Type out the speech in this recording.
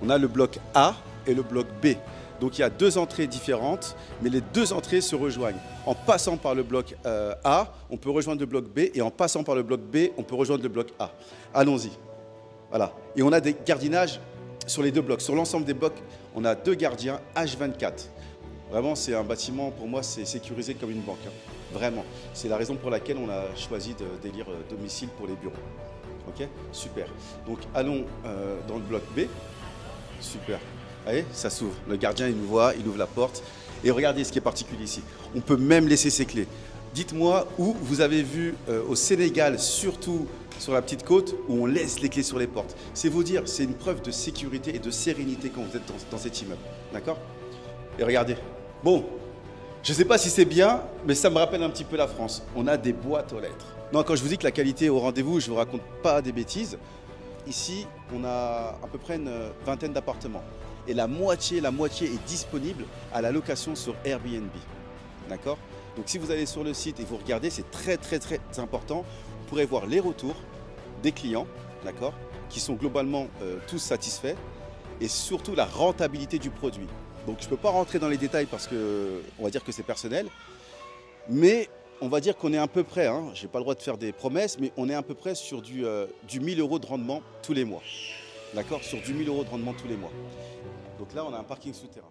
On a le bloc A et le bloc B. Donc il y a deux entrées différentes, mais les deux entrées se rejoignent. En passant par le bloc A, on peut rejoindre le bloc B, et en passant par le bloc B, on peut rejoindre le bloc A. Allons-y. Voilà. Et on a des gardinages sur les deux blocs. Sur l'ensemble des blocs, on a 2 gardiens H24. Vraiment, c'est un bâtiment, pour moi, c'est sécurisé comme une banque. Hein. Vraiment. C'est la raison pour laquelle on a choisi d'élire domicile pour les bureaux. Ok, super. Donc allons dans le bloc B. Super. Allez, ça s'ouvre. Le gardien, il nous voit, il ouvre la porte. Et regardez ce qui est particulier ici. On peut même laisser ses clés. Dites-moi où vous avez vu au Sénégal, surtout sur la petite côte, où on laisse les clés sur les portes. C'est vous dire, c'est une preuve de sécurité et de sérénité quand vous êtes dans cet immeuble. D'accord? Et regardez. Bon, je ne sais pas si c'est bien, mais ça me rappelle un petit peu la France. On a des boîtes aux lettres. Non, quand je vous dis que la qualité est au rendez-vous, je ne vous raconte pas des bêtises. Ici, on a à peu près une vingtaine d'appartements. Et la moitié est disponible à la location sur Airbnb. D'accord? Donc si vous allez sur le site et vous regardez, c'est très important. Vous pourrez voir les retours des clients, d'accord, qui sont globalement tous satisfaits, et surtout la rentabilité du produit. Donc je ne peux pas rentrer dans les détails parce que on va dire que c'est personnel, mais on va dire qu'on est à peu près, hein, je n'ai pas le droit de faire des promesses, mais on est à peu près sur du 1000 € de rendement tous les mois. D'accord? Sur du 1000 € de rendement tous les mois. Donc là, on a un parking souterrain.